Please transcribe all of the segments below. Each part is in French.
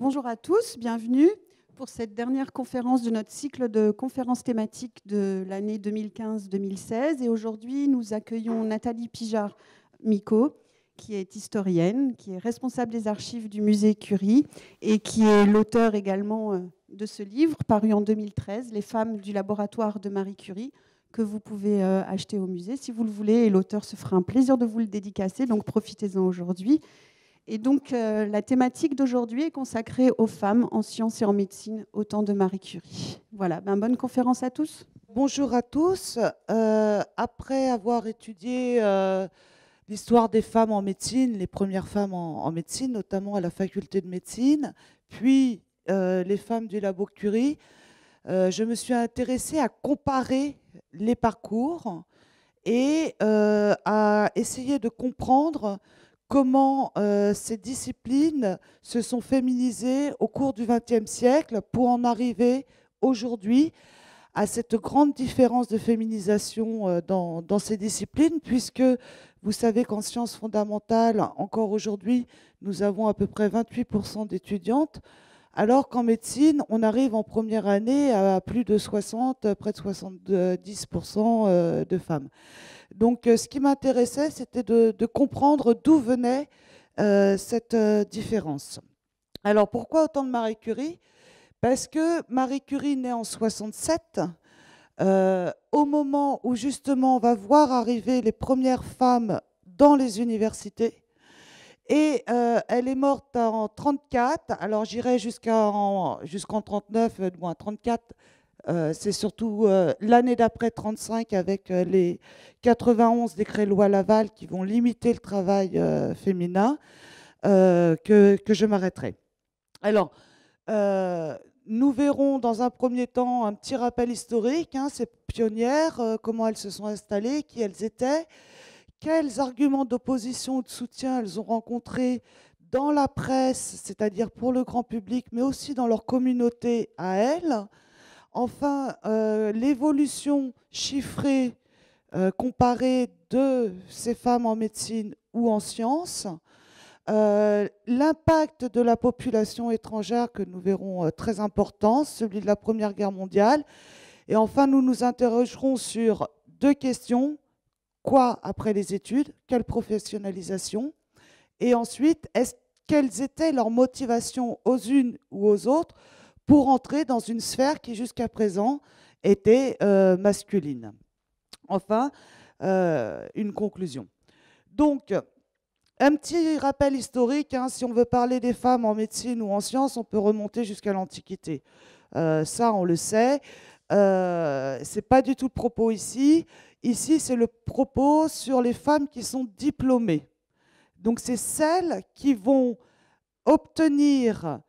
Bonjour à tous, bienvenue pour cette dernière conférence de notre cycle de conférences thématiques de l'année 2015-2016. Et aujourd'hui, nous accueillons Nathalie Pijard-Micot, qui est historienne, qui est responsable des archives du musée Curie et qui est l'auteur également de ce livre paru en 2013, Les femmes du laboratoire de Marie Curie, que vous pouvez acheter au musée si vous le voulez. Et l'auteur se fera un plaisir de vous le dédicacer, donc profitez-en aujourd'hui. Et donc, la thématique d'aujourd'hui est consacrée aux femmes en sciences et en médecine au temps de Marie Curie. Voilà, bonne conférence à tous. Bonjour à tous. Après avoir étudié l'histoire des femmes en médecine, les premières femmes en médecine, notamment à la faculté de médecine, puis les femmes du labo Curie, je me suis intéressée à comparer les parcours et à essayer de comprendre comment ces disciplines se sont féminisées au cours du XXe siècle pour en arriver aujourd'hui à cette grande différence de féminisation dans ces disciplines, puisque vous savez qu'en sciences fondamentales, encore aujourd'hui, nous avons à peu près 28% d'étudiantes, alors qu'en médecine, on arrive en première année à plus de 60, près de 70% de femmes. Donc, ce qui m'intéressait, c'était de comprendre d'où venait cette différence. Alors, pourquoi autant de Marie Curie ? Parce que Marie Curie naît en 67, au moment où justement on va voir arriver les premières femmes dans les universités. Et elle est morte en 34. Alors j'irai jusqu'en 39, moins 34. C'est surtout l'année d'après 35 avec les 91 décrets loi Laval qui vont limiter le travail féminin que je m'arrêterai. Alors, nous verrons dans un premier temps un petit rappel historique, ces pionnières, comment elles se sont installées, qui elles étaient, quels arguments d'opposition ou de soutien elles ont rencontrés dans la presse, c'est-à-dire pour le grand public, mais aussi dans leur communauté à elles. Enfin, l'évolution chiffrée, comparée de ces femmes en médecine ou en sciences. L'impact de la population étrangère que nous verrons très important, celui de la Première Guerre mondiale. Et enfin, nous nous interrogerons sur deux questions. Quoi après les études? Quelle professionnalisation? Et ensuite, quelles étaient leurs motivations aux unes ou aux autres pour entrer dans une sphère qui jusqu'à présent était masculine? Enfin, une conclusion. Donc, un petit rappel historique, si on veut parler des femmes en médecine ou en sciences, on peut remonter jusqu'à l'Antiquité. Ça, on le sait. Ce n'est pas du tout le propos ici. Ici, c'est le propos sur les femmes qui sont diplômées. Donc, c'est celles qui vont obtenir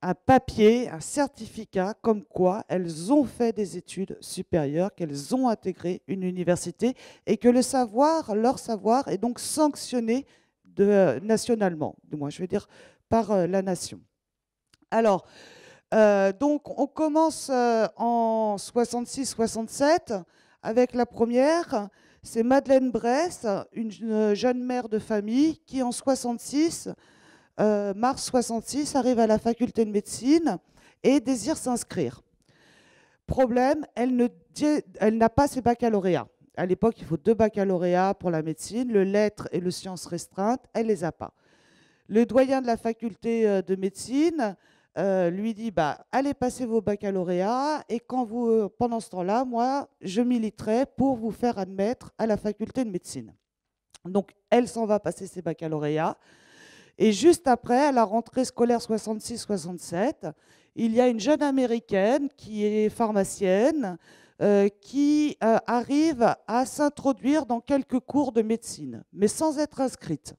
un papier, un certificat, comme quoi elles ont fait des études supérieures, qu'elles ont intégré une université et que le savoir, leur savoir, est donc sanctionné nationalement, du moins je veux dire par la nation. Alors, donc on commence en 66-67 avec la première, c'est Madeleine Bress, une jeune mère de famille qui en 66, mars 66, arrive à la faculté de médecine et désire s'inscrire. Problème, elle n'a pas ses baccalauréats. À l'époque, il faut 2 baccalauréats pour la médecine, le lettres et le sciences restreintes, elle ne les a pas. Le doyen de la faculté de médecine lui dit allez passer vos baccalauréats et pendant ce temps-là, moi, je militerai pour vous faire admettre à la faculté de médecine. Donc, elle s'en va passer ses baccalauréats. Et juste après, à la rentrée scolaire 66-67, il y a une jeune américaine qui est pharmacienne, qui arrive à s'introduire dans quelques cours de médecine, mais sans être inscrite.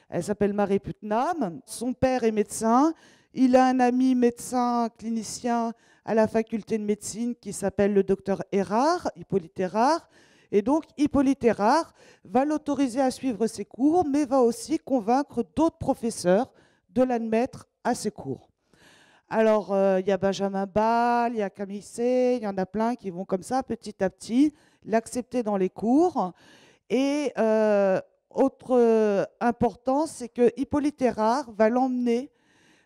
Elle s'appelle Mary Putnam, son père est médecin, il a un ami médecin clinicien à la faculté de médecine qui s'appelle le docteur Erard, Hippolyte Erard, et donc Hippolyte Erard va l'autoriser à suivre ses cours, mais va aussi convaincre d'autres professeurs de l'admettre à ses cours. Alors, il y a Benjamin Ball, il y a Camille C, il y en a plein qui vont comme ça, petit à petit, l'accepter dans les cours. Et autre importance, c'est que Hippolyte Erard va l'emmener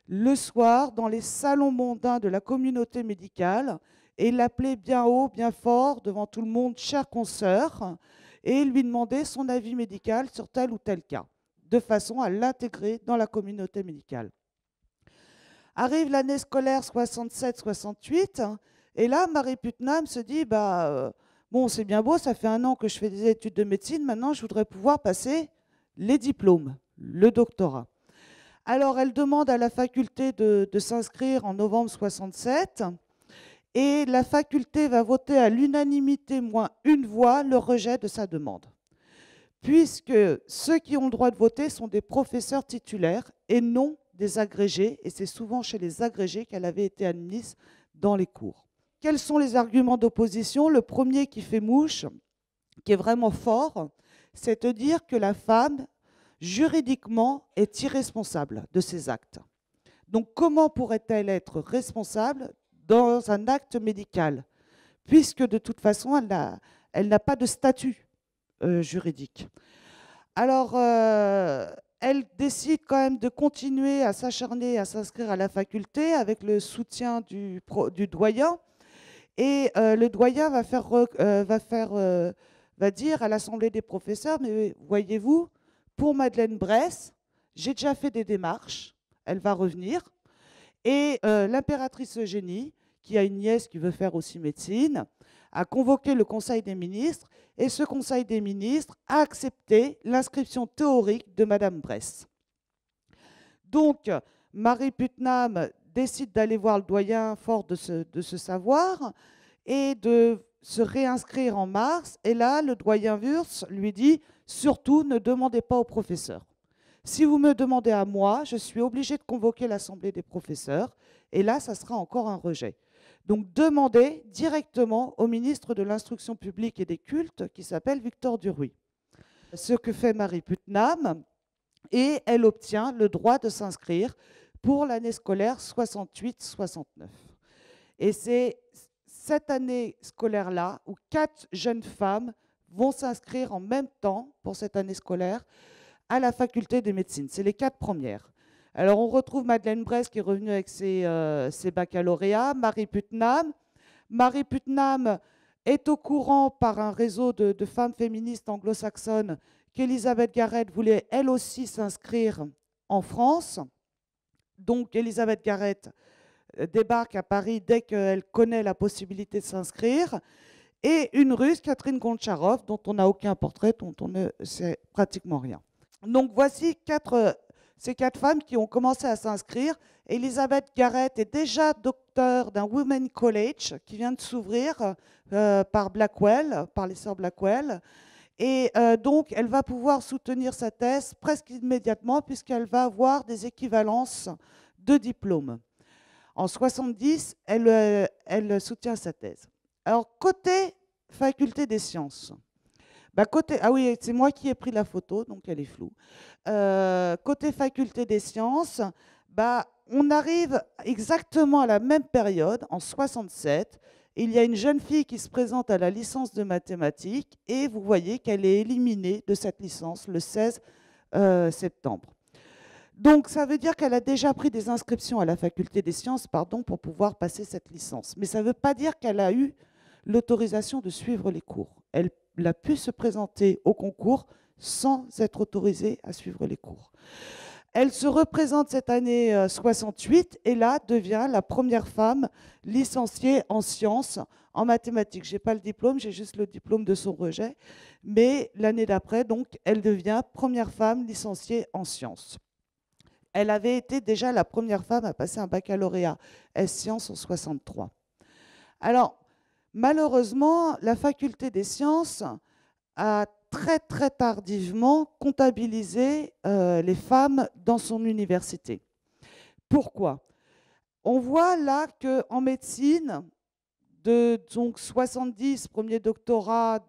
le soir dans les salons mondains de la communauté médicale et l'appeler bien haut, bien fort, devant tout le monde, chère consoeur, et lui demander son avis médical sur tel ou tel cas, de façon à l'intégrer dans la communauté médicale. Arrive l'année scolaire 67-68, et là, Marie Putnam se dit, bon, c'est bien beau, ça fait 1 an que je fais des études de médecine, maintenant je voudrais pouvoir passer les diplômes, le doctorat. Alors, elle demande à la faculté de s'inscrire en novembre 67, et la faculté va voter à l'unanimité, moins 1 voix, le rejet de sa demande. Puisque ceux qui ont le droit de voter sont des professeurs titulaires et non des agrégés, et c'est souvent chez les agrégés qu'elle avait été admise dans les cours. Quels sont les arguments d'opposition? Le premier qui fait mouche, qui est vraiment fort, c'est de dire que la femme, juridiquement, est irresponsable de ses actes. Donc comment pourrait-elle être responsable dans un acte médical, puisque de toute façon, elle n'a pas de statut juridique. Alors, elle décide quand même de continuer à s'acharner, à s'inscrire à la faculté avec le soutien du doyen. Et le doyen va dire à l'Assemblée des professeurs, mais voyez-vous, pour Madeleine Bress, j'ai déjà fait des démarches, elle va revenir. Et l'impératrice Eugénie, qui a une nièce qui veut faire aussi médecine, a convoqué le Conseil des ministres, et ce Conseil des ministres a accepté l'inscription théorique de Madame Bress. Donc, Marie Putnam décide d'aller voir le doyen fort de ce savoir et de se réinscrire en mars. Et là, le doyen Wurtz lui dit « Surtout, ne demandez pas au professeur. Si vous me demandez à moi, je suis obligé de convoquer l'Assemblée des professeurs. Et là, ça sera encore un rejet. Donc, demandez directement au ministre de l'Instruction publique et des cultes, qui s'appelle Victor Duruy. Ce que fait Marie Putnam, et elle obtient le droit de s'inscrire pour l'année scolaire 68-69. Et c'est cette année scolaire-là où 4 jeunes femmes vont s'inscrire en même temps pour cette année scolaire à la faculté de médecine. C'est les 4 premières. Alors on retrouve Madeleine Bress qui est revenue avec ses baccalauréats, Marie Putnam. Marie Putnam est au courant par un réseau de femmes féministes anglo-saxonnes qu'Elisabeth Garrett voulait elle aussi s'inscrire en France. Donc Elisabeth Garrett débarque à Paris dès qu'elle connaît la possibilité de s'inscrire. Et une Russe, Catherine Goncharov, dont on n'a aucun portrait, dont on ne sait pratiquement rien. Donc voici ces 4 femmes qui ont commencé à s'inscrire. Elisabeth Garrett est déjà docteur d'un Women's College qui vient de s'ouvrir par Blackwell, par les sœurs Blackwell. Et donc, elle va pouvoir soutenir sa thèse presque immédiatement puisqu'elle va avoir des équivalences de diplômes. En 70, elle soutient sa thèse. Alors, côté faculté des sciences, ah oui, c'est moi qui ai pris la photo, donc elle est floue. Côté faculté des sciences, on arrive exactement à la même période, en 67. Il y a une jeune fille qui se présente à la licence de mathématiques et vous voyez qu'elle est éliminée de cette licence le 16 septembre. Donc ça veut dire qu'elle a déjà pris des inscriptions à la faculté des sciences pour pouvoir passer cette licence. Mais ça ne veut pas dire qu'elle a eu l'autorisation de suivre les cours. Elle a pu se présenter au concours sans être autorisée à suivre les cours. Elle se représente cette année 68 et là devient la première femme licenciée en sciences, en mathématiques. Je n'ai pas le diplôme, j'ai juste le diplôme de son rejet. Mais l'année d'après, donc, elle devient première femme licenciée en sciences. Elle avait été déjà la première femme à passer un baccalauréat S-Sciences en 63. Alors, malheureusement, la faculté des sciences a très tardivement comptabilisé les femmes dans son université. Pourquoi? On voit là qu'en médecine, donc 70, premier doctorat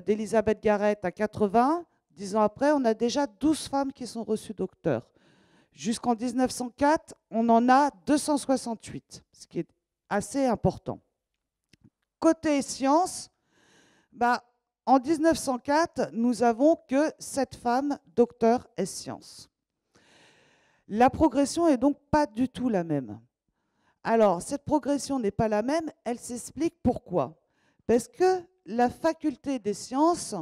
d'Elisabeth Garrett à 80, 10 ans après, on a déjà 12 femmes qui sont reçues docteurs. Jusqu'en 1904, on en a 268, ce qui est assez important. Côté sciences, en 1904, nous avons que 7 femmes docteurs S-Sciences. La progression est donc pas du tout la même. Alors, cette progression n'est pas la même, elle s'explique pourquoi. Parce que la faculté des sciences,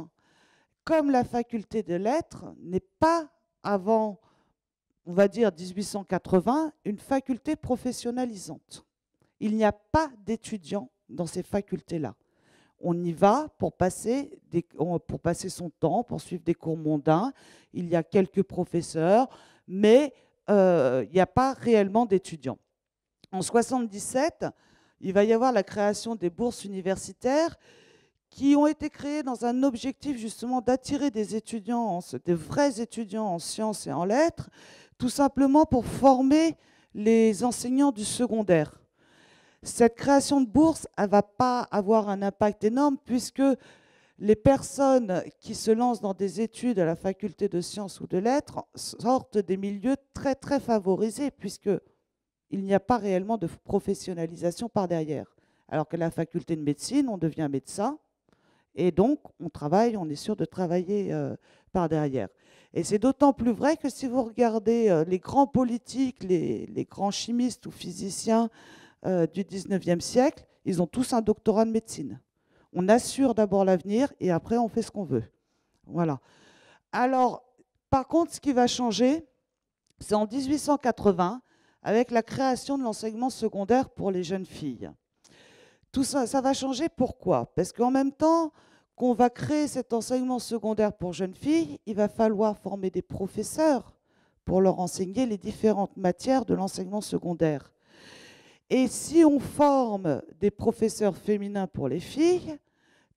comme la faculté de lettres, n'est pas avant, on va dire 1880, une faculté professionnalisante. Il n'y a pas d'étudiants dans ces facultés-là. On y va pour passer son temps, pour suivre des cours mondains. Il y a quelques professeurs, mais il n'y a pas réellement d'étudiants. En 1977, il va y avoir la création des bourses universitaires qui ont été créées dans un objectif justement d'attirer des étudiants, des vrais étudiants en sciences et en lettres, tout simplement pour former les enseignants du secondaire. Cette création de bourse, elle ne va pas avoir un impact énorme puisque les personnes qui se lancent dans des études à la faculté de sciences ou de lettres sortent des milieux très très favorisés puisqu'il n'y a pas réellement de professionnalisation par derrière. Alors que la faculté de médecine, on devient médecin et donc on travaille, on est sûr de travailler par derrière. Et c'est d'autant plus vrai que si vous regardez les grands politiques, les grands chimistes ou physiciens du 19e siècle, ils ont tous un doctorat de médecine. On assure d'abord l'avenir et après on fait ce qu'on veut. Voilà. Alors, par contre, ce qui va changer, c'est en 1880, avec la création de l'enseignement secondaire pour les jeunes filles. Tout ça, ça va changer. Pourquoi? Parce qu'en même temps qu'on va créer cet enseignement secondaire pour jeunes filles, il va falloir former des professeurs pour leur enseigner les différentes matières de l'enseignement secondaire. Et si on forme des professeurs féminins pour les filles,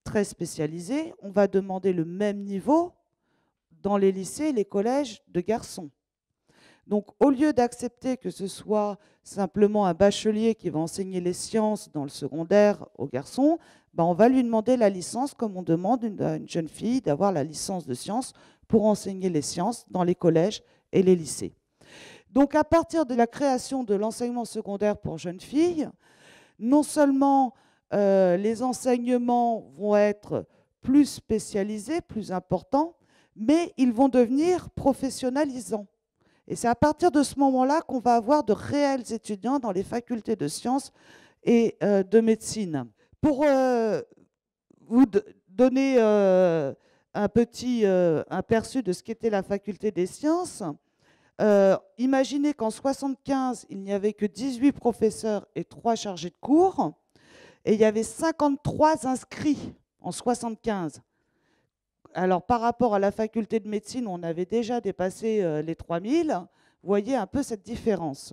très spécialisés, on va demander le même niveau dans les lycées et les collèges de garçons. Donc, au lieu d'accepter que ce soit simplement un bachelier qui va enseigner les sciences dans le secondaire aux garçons, ben on va lui demander la licence, comme on demande à une jeune fille d'avoir la licence de sciences pour enseigner les sciences dans les collèges et les lycées. Donc, à partir de la création de l'enseignement secondaire pour jeunes filles, non seulement les enseignements vont être plus spécialisés, plus importants, mais ils vont devenir professionnalisants. Et c'est à partir de ce moment-là qu'on va avoir de réels étudiants dans les facultés de sciences et de médecine. Pour vous donner un petit aperçu de ce qu'était la faculté des sciences, imaginez qu'en 1975, il n'y avait que 18 professeurs et 3 chargés de cours, et il y avait 53 inscrits en 1975. Alors, par rapport à la faculté de médecine, on avait déjà dépassé les 3000. Vous voyez un peu cette différence.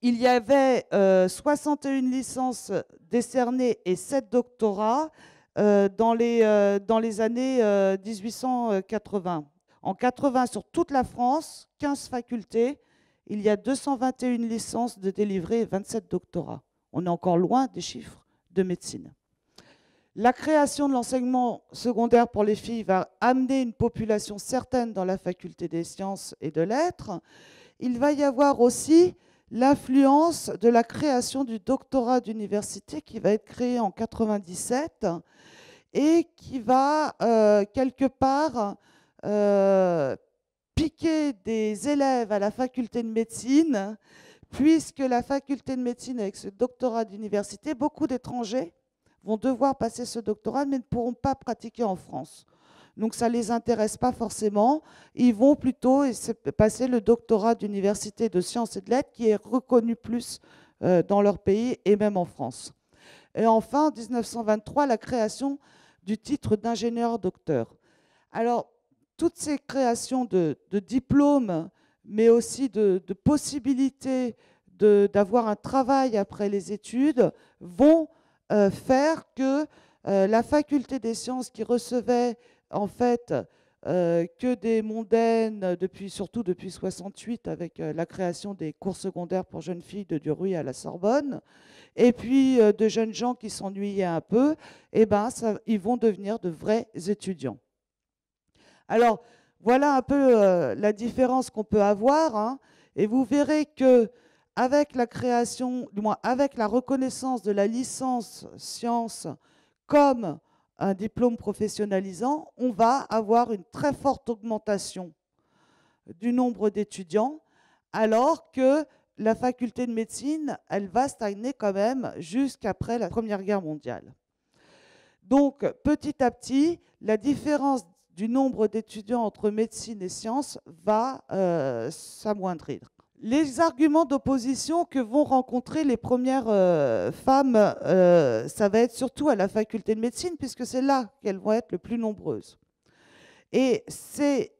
Il y avait 61 licences décernées et 7 doctorats dans les années 1880. En 80, sur toute la France, 15 facultés, il y a 221 licences de délivrées et 27 doctorats. On est encore loin des chiffres de médecine. La création de l'enseignement secondaire pour les filles va amener une population certaine dans la faculté des sciences et de lettres. Il va y avoir aussi l'influence de la création du doctorat d'université qui va être créé en 1997 et qui va quelque part piquer des élèves à la faculté de médecine, puisque la faculté de médecine, avec ce doctorat d'université, beaucoup d'étrangers vont devoir passer ce doctorat, mais ne pourront pas pratiquer en France. Donc ça ne les intéresse pas forcément. Ils vont plutôt passer le doctorat d'université de sciences et de lettres, qui est reconnu plus dans leur pays et même en France. Et enfin, en 1923, la création du titre d'ingénieur-docteur. Alors, toutes ces créations de diplômes, mais aussi de possibilités d'avoir un travail après les études, vont faire que la faculté des sciences, qui recevait en fait que des mondaines, surtout depuis 1968, avec la création des cours secondaires pour jeunes filles de Duruy à la Sorbonne, et puis de jeunes gens qui s'ennuyaient un peu, eh ben, ils vont devenir de vrais étudiants. Alors, voilà un peu la différence qu'on peut avoir, hein, et vous verrez que avec la création, du moins avec la reconnaissance de la licence sciences comme un diplôme professionnalisant, on va avoir une très forte augmentation du nombre d'étudiants, alors que la faculté de médecine, elle va stagner quand même jusqu'après la Première Guerre mondiale. Donc, petit à petit, la différence du nombre d'étudiants entre médecine et sciences va s'amoindrir. Les arguments d'opposition que vont rencontrer les premières femmes, ça va être surtout à la faculté de médecine, puisque c'est là qu'elles vont être le plus nombreuses. Et c'est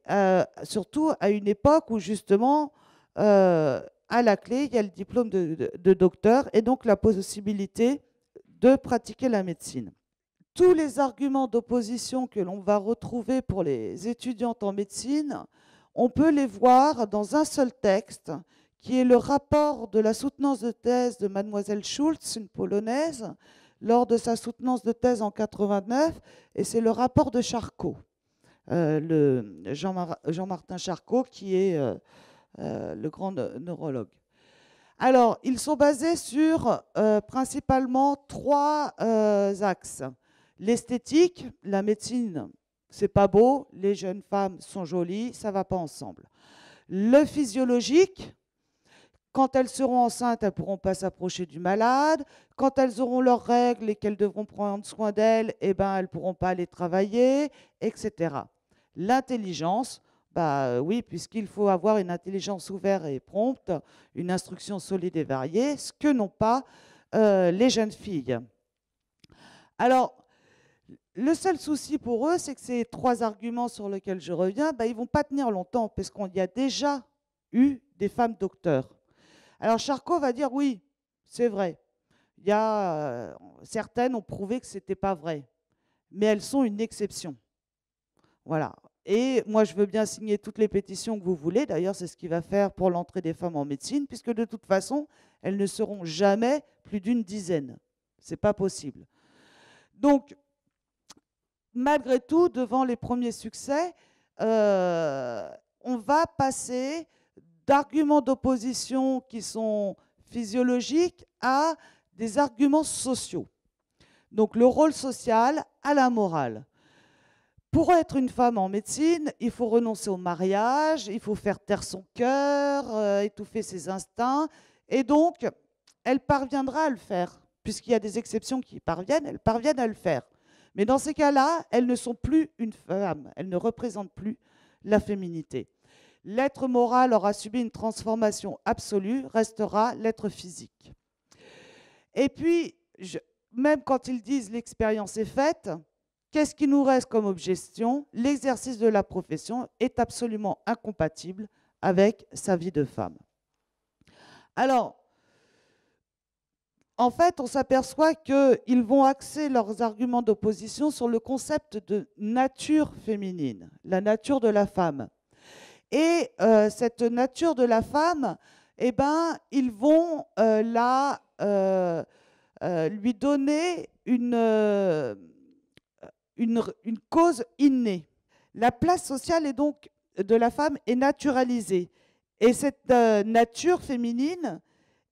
surtout à une époque où, justement, à la clé, il y a le diplôme de docteur et donc la possibilité de pratiquer la médecine. Tous les arguments d'opposition que l'on va retrouver pour les étudiantes en médecine, on peut les voir dans un seul texte, qui est le rapport de la soutenance de thèse de mademoiselle Schultz, une Polonaise, lors de sa soutenance de thèse en 89, et c'est le rapport de Charcot, Jean-Martin Charcot, qui est le grand neurologue. Alors, ils sont basés sur principalement 3 axes. L'esthétique, la médecine, c'est pas beau, les jeunes femmes sont jolies, ça va pas ensemble. Le physiologique, quand elles seront enceintes, elles ne pourront pas s'approcher du malade. Quand elles auront leurs règles et qu'elles devront prendre soin d'elles, eh ben, elles ne pourront pas aller travailler, etc. L'intelligence, bah oui, puisqu'il faut avoir une intelligence ouverte et prompte, une instruction solide et variée, ce que n'ont pas les jeunes filles. Alors, le seul souci pour eux, c'est que ces 3 arguments sur lesquels je reviens, bah, ils ne vont pas tenir longtemps, parce qu'on y a déjà eu des femmes docteurs. Alors Charcot va dire oui, c'est vrai. Il y a, certaines ont prouvé que ce n'était pas vrai, mais elles sont une exception. Voilà. Et moi, je veux bien signer toutes les pétitions que vous voulez. D'ailleurs, c'est ce qu'il va faire pour l'entrée des femmes en médecine, puisque de toute façon, elles ne seront jamais plus d'une dizaine. Ce n'est pas possible. Donc, malgré tout, devant les premiers succès, on va passer d'arguments d'opposition qui sont physiologiques à des arguments sociaux. Donc le rôle social à la morale. Pour être une femme en médecine, il faut renoncer au mariage, il faut faire taire son cœur, étouffer ses instincts, et donc elle parviendra à le faire. Puisqu'il y a des exceptions qui parviennent, elles parviennent à le faire. Mais dans ces cas-là, elles ne sont plus une femme, elles ne représentent plus la féminité. L'être moral aura subi une transformation absolue, restera l'être physique. Et puis, même quand ils disent l'expérience est faite, qu'est-ce qui nous reste comme objection? L'exercice de la profession est absolument incompatible avec sa vie de femme. Alors, en fait, on s'aperçoit qu'ils vont axer leurs arguments d'opposition sur le concept de nature féminine, la nature de la femme. Et cette nature de la femme, eh ben, ils vont lui donner une cause innée. La place sociale est donc de la femme est naturalisée. Et cette nature féminine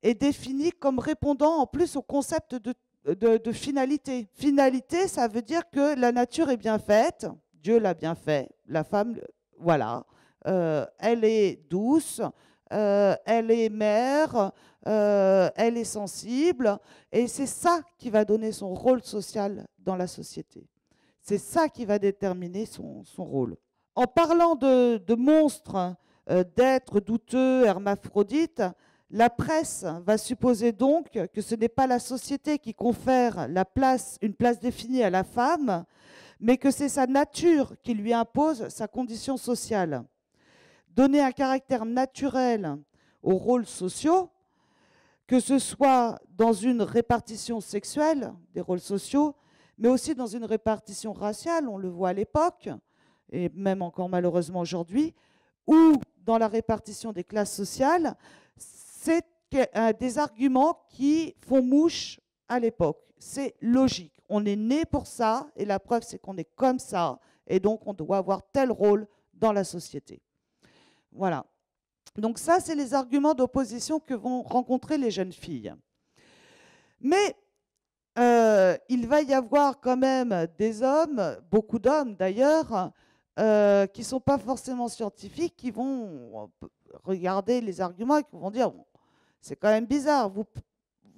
est définie comme répondant en plus au concept de finalité. Finalité, ça veut dire que la nature est bien faite, Dieu l'a bien fait, la femme, voilà. Elle est douce, elle est mère, elle est sensible, et c'est ça qui va donner son rôle social dans la société. C'est ça qui va déterminer son rôle. En parlant de monstres, d'êtres douteux, hermaphrodites, la presse va supposer donc que ce n'est pas la société qui confère une place définie à la femme, mais que c'est sa nature qui lui impose sa condition sociale. Donner un caractère naturel aux rôles sociaux, que ce soit dans une répartition sexuelle des rôles sociaux, mais aussi dans une répartition raciale, on le voit à l'époque, et même encore malheureusement aujourd'hui, ou dans la répartition des classes sociales, c'est des arguments qui font mouche à l'époque. C'est logique. On est né pour ça, et la preuve, c'est qu'on est comme ça, et donc on doit avoir tel rôle dans la société. Voilà. Donc ça, c'est les arguments d'opposition que vont rencontrer les jeunes filles. Mais il va y avoir quand même des hommes, beaucoup d'hommes d'ailleurs, qui ne sont pas forcément scientifiques, qui vont regarder les arguments et qui vont dire bon, c'est quand même bizarre.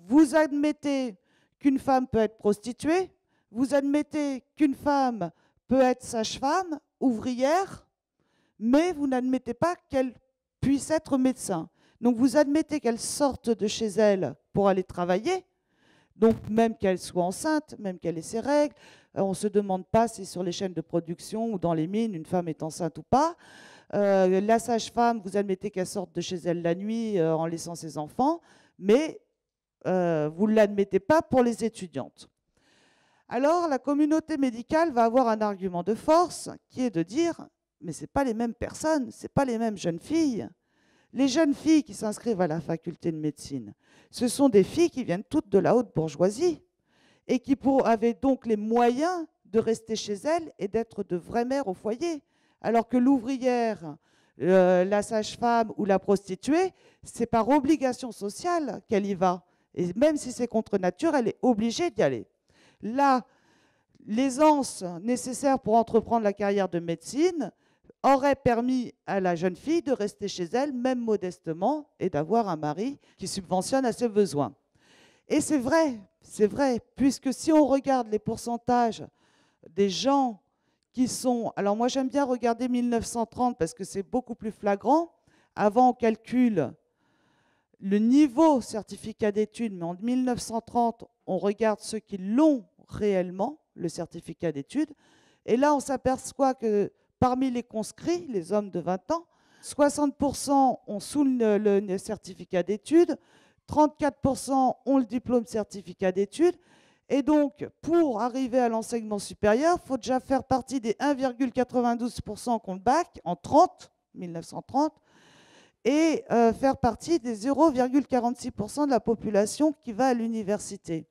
Vous admettez qu'une femme peut être prostituée, vous admettez qu'une femme peut être sage-femme, ouvrière, mais vous n'admettez pas qu'elle puisse être médecin. Donc vous admettez qu'elle sorte de chez elle pour aller travailler, donc même qu'elle soit enceinte, même qu'elle ait ses règles, on ne se demande pas si sur les chaînes de production ou dans les mines, une femme est enceinte ou pas. La sage-femme, vous admettez qu'elle sorte de chez elle la nuit en laissant ses enfants, mais vous ne l'admettez pas pour les étudiantes. Alors la communauté médicale va avoir un argument de force qui est de dire mais ce n'est pas les mêmes personnes, ce n'est pas les mêmes jeunes filles. Les jeunes filles qui s'inscrivent à la faculté de médecine, ce sont des filles qui viennent toutes de la haute bourgeoisie et qui avaient donc les moyens de rester chez elles et d'être de vraies mères au foyer. Alors que l'ouvrière, la sage-femme ou la prostituée, c'est par obligation sociale qu'elle y va. Et même si c'est contre nature, elle est obligée d'y aller. Là, l'aisance nécessaire pour entreprendre la carrière de médecine aurait permis à la jeune fille de rester chez elle, même modestement, et d'avoir un mari qui subventionne à ses besoins. Et c'est vrai, puisque si on regarde les pourcentages des gens qui sont... Alors moi j'aime bien regarder 1930 parce que c'est beaucoup plus flagrant. Avant on calcule le niveau certificat d'études, mais en 1930 on regarde ceux qui l'ont réellement, le certificat d'études. Et là on s'aperçoit que parmi les conscrits, les hommes de 20 ans, 60% ont sous le certificat d'études, 34% ont le diplôme certificat d'études. Et donc, pour arriver à l'enseignement supérieur, il faut déjà faire partie des 1,92% qui ont le bac en 1930, et faire partie des 0,46% de la population qui va à l'université.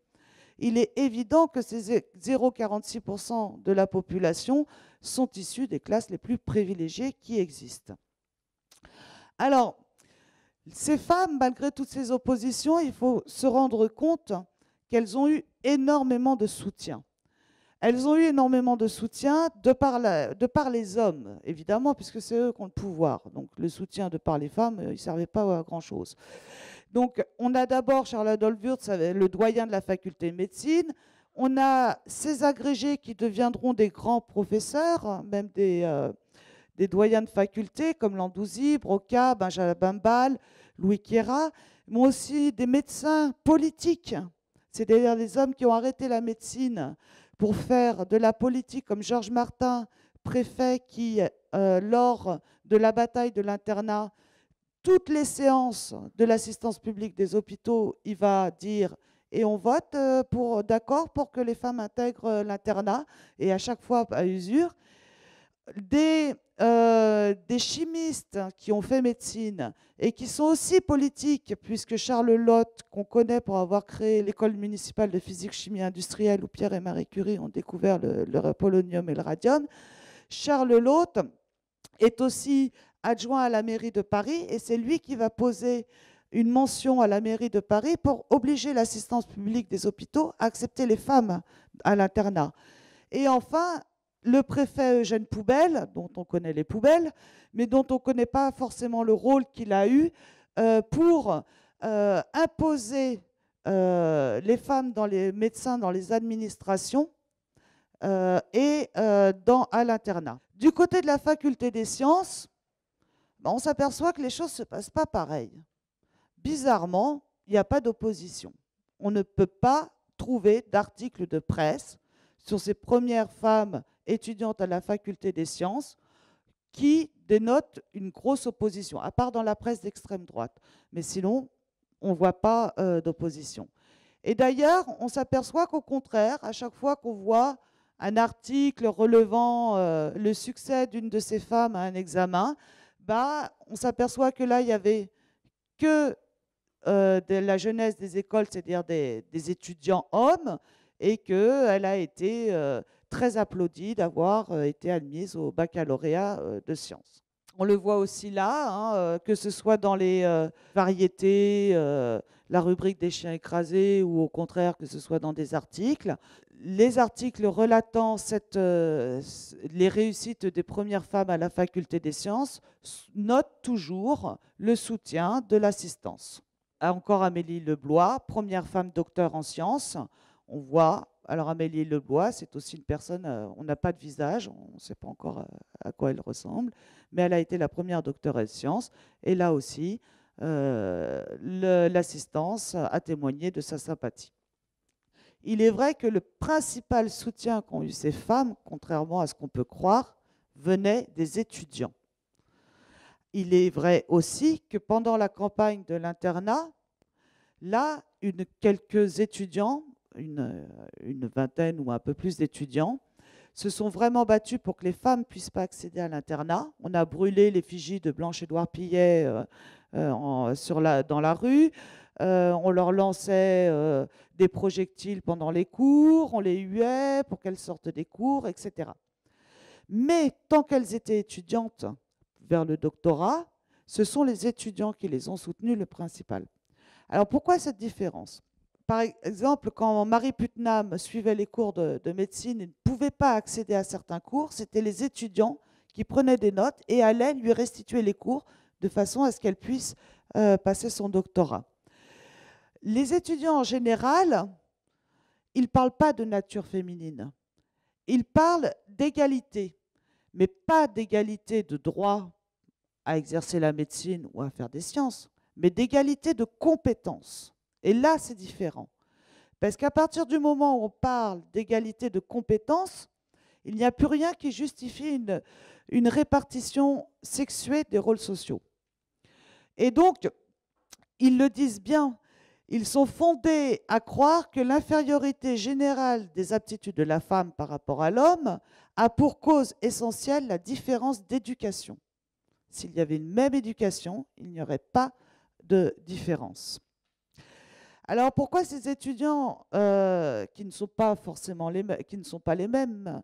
Il est évident que ces 0,46% de la population sont issus des classes les plus privilégiées qui existent. Alors, ces femmes, malgré toutes ces oppositions, il faut se rendre compte qu'elles ont eu énormément de soutien. Elles ont eu énormément de soutien de par les hommes, évidemment, puisque c'est eux qui ont le pouvoir. Donc le soutien de par les femmes, il ne servait pas à grand-chose. Donc on a d'abord Charles-Adolphe Wurtz, le doyen de la faculté de médecine. On a ces agrégés qui deviendront des grands professeurs, même des doyens de faculté, comme Landouzy, Broca, Benjamin Ball, Louis Chiera, mais aussi des médecins politiques. C'est-à-dire des hommes qui ont arrêté la médecine pour faire de la politique, comme Georges Martin, préfet, qui, lors de la bataille de l'internat, toutes les séances de l'assistance publique des hôpitaux, il va dire et on vote d'accord pour que les femmes intègrent l'internat, et à chaque fois à usure. Des chimistes qui ont fait médecine et qui sont aussi politiques, puisque Charles Lotte, qu'on connaît pour avoir créé l'école municipale de physique-chimie industrielle où Pierre et Marie Curie ont découvert le polonium et le radium, Charles Lotte est aussi adjoint à la mairie de Paris, et c'est lui qui va poser une mention à la mairie de Paris pour obliger l'assistance publique des hôpitaux à accepter les femmes à l'internat. Et enfin, le préfet Eugène Poubelle, dont on connaît les poubelles, mais dont on ne connaît pas forcément le rôle qu'il a eu pour imposer les femmes dans les médecins dans les administrations et à l'internat. Du côté de la faculté des sciences, on s'aperçoit que les choses ne se passent pas pareil. Bizarrement, il n'y a pas d'opposition. On ne peut pas trouver d'article de presse sur ces premières femmes étudiantes à la faculté des sciences qui dénotent une grosse opposition, à part dans la presse d'extrême droite. Mais sinon, on ne voit pas d'opposition. Et d'ailleurs, on s'aperçoit qu'au contraire, à chaque fois qu'on voit un article relevant le succès d'une de ces femmes à un examen, on s'aperçoit que là, il n'y avait que de la jeunesse des écoles, c'est-à-dire des étudiants hommes, et qu'elle a été très applaudie d'avoir été admise au baccalauréat de sciences. On le voit aussi là, hein, que ce soit dans les variétés, la rubrique des chiens écrasés, ou au contraire que ce soit dans des articles. Les articles relatant les réussites des premières femmes à la faculté des sciences notent toujours le soutien de l'assistance. Encore Amélie Leblois, première femme docteur en sciences. On voit, alors Amélie Leblois, c'est aussi une personne, on n'a pas de visage, on ne sait pas encore à quoi elle ressemble, mais elle a été la première docteure en sciences. Et là aussi, l'assistance a témoigné de sa sympathie. Il est vrai que le principal soutien qu'ont eu ces femmes, contrairement à ce qu'on peut croire, venait des étudiants. Il est vrai aussi que pendant la campagne de l'internat, là, quelques étudiants, une vingtaine ou un peu plus d'étudiants, se sont vraiment battus pour que les femmes ne puissent pas accéder à l'internat. On a brûlé l'effigie de Blanche-Édouard Pillet dans la rue. On leur lançait des projectiles pendant les cours, on les huait pour qu'elles sortent des cours, etc. Mais tant qu'elles étaient étudiantes vers le doctorat, ce sont les étudiants qui les ont soutenues, le principal. Alors pourquoi cette différence? Par exemple, quand Marie Putnam suivait les cours de médecine et ne pouvait pas accéder à certains cours, c'était les étudiants qui prenaient des notes et allaient lui restituer les cours de façon à ce qu'elle puisse passer son doctorat. Les étudiants en général, ils ne parlent pas de nature féminine. Ils parlent d'égalité, mais pas d'égalité de droit à exercer la médecine ou à faire des sciences, mais d'égalité de compétences. Et là, c'est différent. Parce qu'à partir du moment où on parle d'égalité de compétences, il n'y a plus rien qui justifie une répartition sexuée des rôles sociaux. Et donc, ils le disent bien, ils sont fondés à croire que l'infériorité générale des aptitudes de la femme par rapport à l'homme a pour cause essentielle la différence d'éducation. S'il y avait une même éducation, il n'y aurait pas de différence. Alors pourquoi ces étudiants qui ne sont pas forcément les mêmes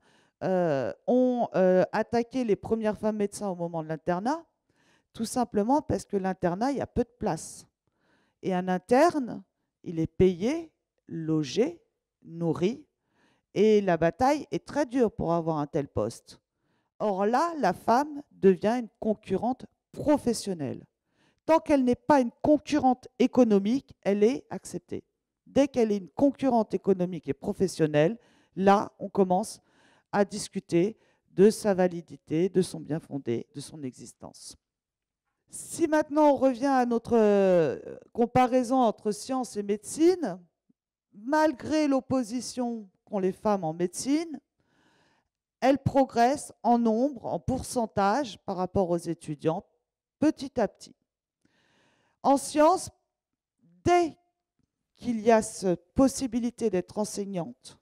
ont attaqué les premières femmes médecins au moment de l'internat? Tout simplement parce que l'internat, il y a peu de place. Et un interne, il est payé, logé, nourri, et la bataille est très dure pour avoir un tel poste. Or là, la femme devient une concurrente professionnelle. Tant qu'elle n'est pas une concurrente économique, elle est acceptée. Dès qu'elle est une concurrente économique et professionnelle, là, on commence à discuter de sa validité, de son bien fondé, de son existence. Si maintenant on revient à notre comparaison entre science et médecine, malgré l'opposition qu'ont les femmes en médecine, elles progressent en nombre, en pourcentage par rapport aux étudiants, petit à petit. En sciences, dès qu'il y a cette possibilité d'être enseignante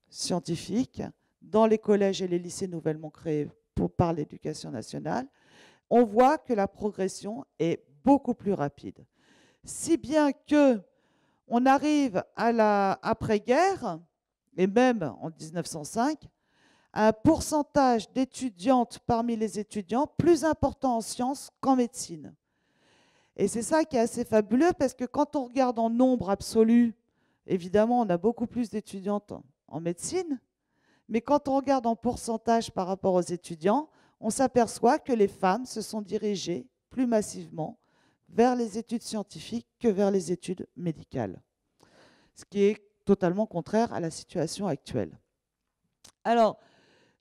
scientifique dans les collèges et les lycées nouvellement créés par l'Éducation nationale, on voit que la progression est beaucoup plus rapide. Si bien que on arrive à l'après-guerre, et même en 1905, à un pourcentage d'étudiantes parmi les étudiants plus important en sciences qu'en médecine. Et c'est ça qui est assez fabuleux, parce que quand on regarde en nombre absolu, évidemment, on a beaucoup plus d'étudiantes en médecine, mais quand on regarde en pourcentage par rapport aux étudiants, on s'aperçoit que les femmes se sont dirigées plus massivement vers les études scientifiques que vers les études médicales, ce qui est totalement contraire à la situation actuelle. Alors,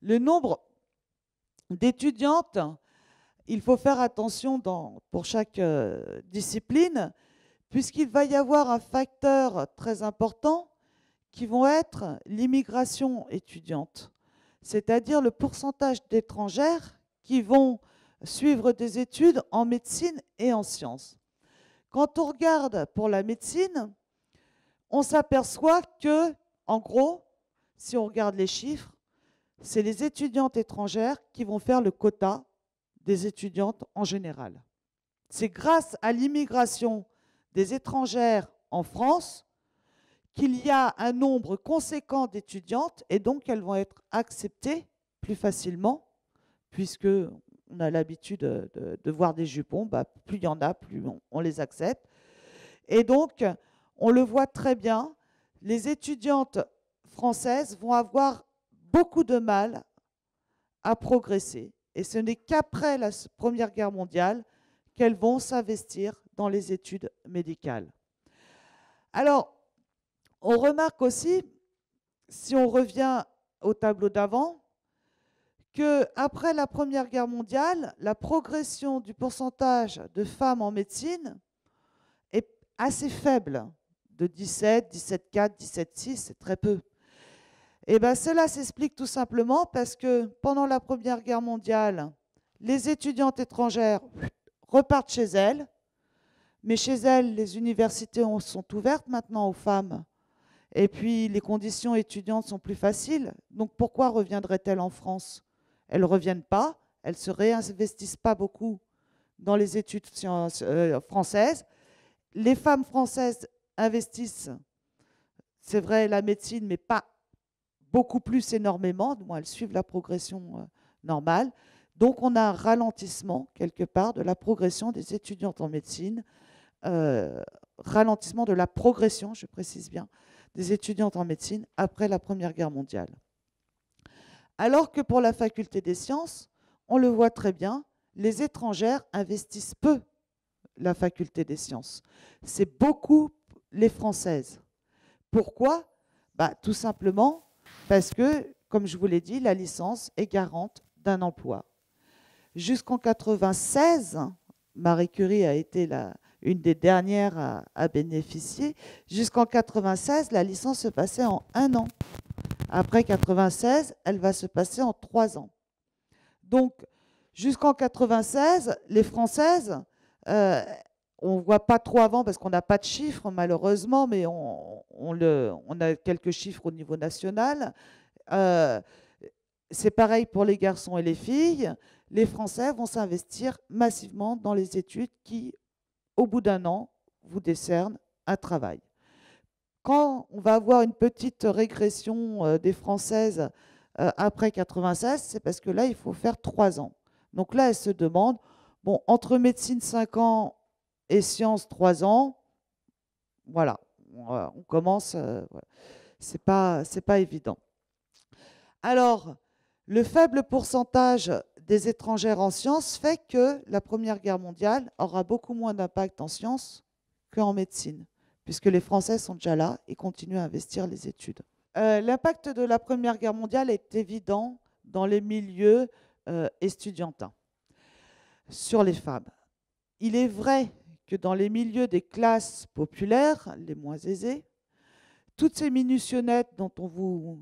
le nombre d'étudiantes, il faut faire attention pour chaque discipline, puisqu'il va y avoir un facteur très important qui vont être l'immigration étudiante, c'est-à-dire le pourcentage d'étrangères qui vont suivre des études en médecine et en sciences. Quand on regarde pour la médecine, on s'aperçoit que, en gros, si on regarde les chiffres, c'est les étudiantes étrangères qui vont faire le quota des étudiantes en général. C'est grâce à l'immigration des étrangères en France qu'il y a un nombre conséquent d'étudiantes et donc elles vont être acceptées plus facilement puisqu'on on a l'habitude de voir des jupons, bah, plus il y en a, plus on les accepte. Et donc, on le voit très bien, les étudiantes françaises vont avoir beaucoup de mal à progresser. Et ce n'est qu'après la Première Guerre mondiale qu'elles vont s'investir dans les études médicales. Alors, on remarque aussi, si on revient au tableau d'avant, qu'après la Première Guerre mondiale, la progression du pourcentage de femmes en médecine est assez faible, de 17, 17,4, 17,6, c'est très peu. Et bien cela s'explique tout simplement parce que pendant la Première Guerre mondiale, les étudiantes étrangères repartent chez elles, mais chez elles, les universités sont ouvertes maintenant aux femmes. Et puis les conditions étudiantes sont plus faciles. Donc pourquoi reviendraient-elles en France? Elles ne reviennent pas, elles ne se réinvestissent pas beaucoup dans les études françaises. Les femmes françaises investissent, c'est vrai, la médecine, mais pas beaucoup plus énormément. Bon, elles suivent la progression normale. Donc on a un ralentissement quelque part de la progression des étudiantes en médecine, ralentissement de la progression, je précise bien, des étudiantes en médecine après la Première Guerre mondiale. Alors que pour la faculté des sciences, on le voit très bien, les étrangères investissent peu la faculté des sciences. C'est beaucoup les françaises. Pourquoi? Bah, tout simplement parce que, comme je vous l'ai dit, la licence est garante d'un emploi. Jusqu'en 1996, Marie Curie a été une des dernières à bénéficier. Jusqu'en 1996, la licence se passait en 1 an. Après 1996, elle va se passer en 3 ans. Donc, jusqu'en 1996, les Françaises, on ne voit pas trop avant parce qu'on n'a pas de chiffres malheureusement, mais on a quelques chiffres au niveau national. C'est pareil pour les garçons et les filles. Les Français vont s'investir massivement dans les études qui, au bout d'1 an, vous décernent un travail. Quand on va avoir une petite régression des Françaises après 96, c'est parce que là, il faut faire 3 ans. Donc là, elles se demandent, bon, entre médecine 5 ans et sciences 3 ans, voilà, on commence, voilà. C'est pas évident. Alors, le faible pourcentage des étrangères en sciences fait que la Première Guerre mondiale aura beaucoup moins d'impact en sciences qu'en médecine, puisque les Français sont déjà là et continuent à investir les études. L'impact de la Première Guerre mondiale est évident dans les milieux estudiantins sur les femmes. Il est vrai que dans les milieux des classes populaires, les moins aisées, toutes ces minutionnettes dont on vous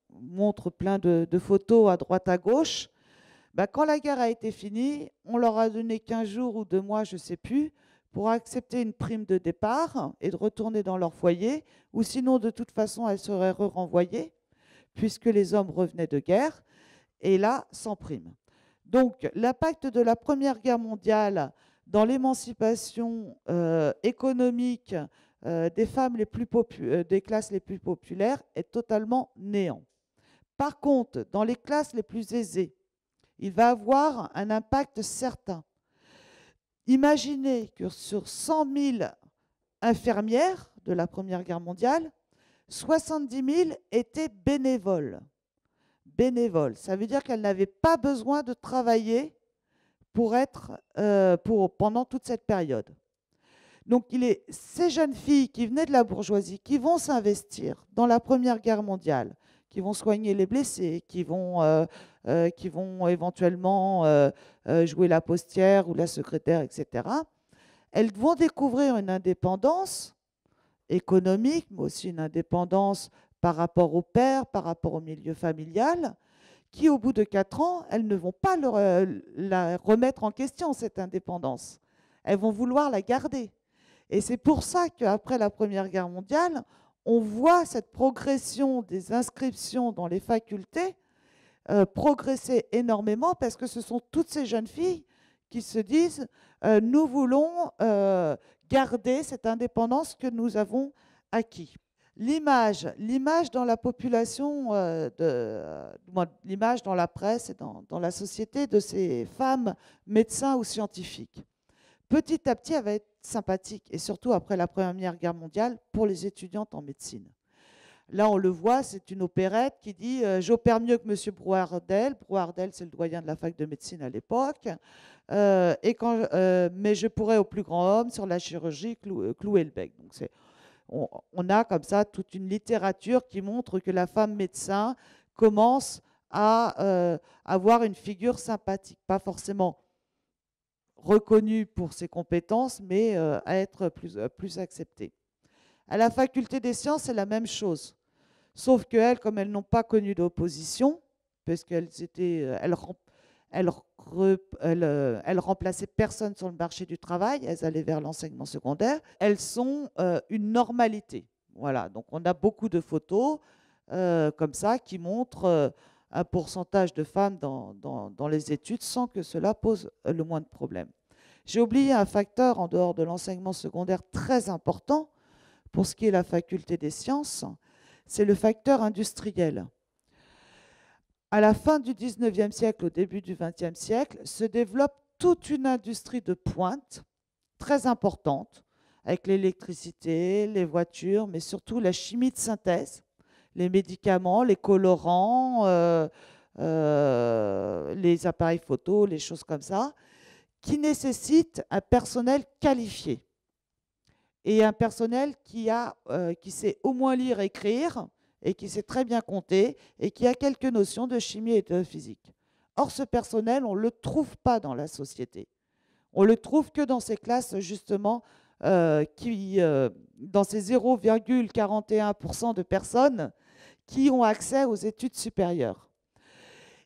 montre plein de photos à droite à gauche, ben, quand la guerre a été finie, on leur a donné 15 jours ou 2 mois, je ne sais plus, pour accepter une prime de départ et de retourner dans leur foyer, ou sinon de toute façon elles seraient renvoyées, puisque les hommes revenaient de guerre, et là, sans prime. Donc l'impact de la Première Guerre mondiale dans l'émancipation économique des femmes des classes les plus populaires est totalement néant. Par contre, dans les classes les plus aisées, il va avoir un impact certain. Imaginez que sur 100 000 infirmières de la Première Guerre mondiale, 70 000 étaient bénévoles. Bénévoles, ça veut dire qu'elles n'avaient pas besoin de travailler pendant toute cette période. Donc, ces jeunes filles qui venaient de la bourgeoisie, qui vont s'investir dans la Première Guerre mondiale, qui vont soigner les blessés, qui vont éventuellement jouer la postière ou la secrétaire, etc., elles vont découvrir une indépendance économique, mais aussi une indépendance par rapport au père, par rapport au milieu familial, qui, au bout de 4 ans, elles ne vont pas la remettre en question, cette indépendance. Elles vont vouloir la garder. Et c'est pour ça qu'après la Première Guerre mondiale, on voit cette progression des inscriptions dans les facultés progresser énormément, parce que ce sont toutes ces jeunes filles qui se disent nous voulons garder cette indépendance que nous avons acquis. L'image dans la population, l'image dans la presse et dans la société de ces femmes médecins ou scientifiques, petit à petit, elle va être sympathique, et surtout après la Première Guerre mondiale, pour les étudiantes en médecine. Là, on le voit, c'est une opérette qui dit j'opère mieux que M. Brouardel. Brouardel, c'est le doyen de la fac de médecine à l'époque. Mais je pourrais au plus grand homme sur la chirurgie clouer le bec. Donc on a comme ça toute une littérature qui montre que la femme médecin commence à avoir une figure sympathique, pas forcément reconnue pour ses compétences, mais à être plus acceptée. À la faculté des sciences, c'est la même chose. Sauf qu'elles, comme elles n'ont pas connu d'opposition, parce qu'elles remplaçaient personne sur le marché du travail, elles allaient vers l'enseignement secondaire, elles sont une normalité. Voilà, donc on a beaucoup de photos comme ça qui montrent un pourcentage de femmes dans les études sans que cela pose le moins de problèmes. J'ai oublié un facteur en dehors de l'enseignement secondaire très important pour ce qui est la faculté des sciences, c'est le facteur industriel. À la fin du 19e siècle, au début du 20e siècle, se développe toute une industrie de pointe très importante, avec l'électricité, les voitures, mais surtout la chimie de synthèse, les médicaments, les colorants, les appareils photo, les choses comme ça, qui nécessitent un personnel qualifié. Et un personnel qui sait au moins lire et écrire, et qui sait très bien compter, et qui a quelques notions de chimie et de physique. Or, ce personnel, on ne le trouve pas dans la société. On ne le trouve que dans ces classes, justement, dans ces 0,41% de personnes qui ont accès aux études supérieures.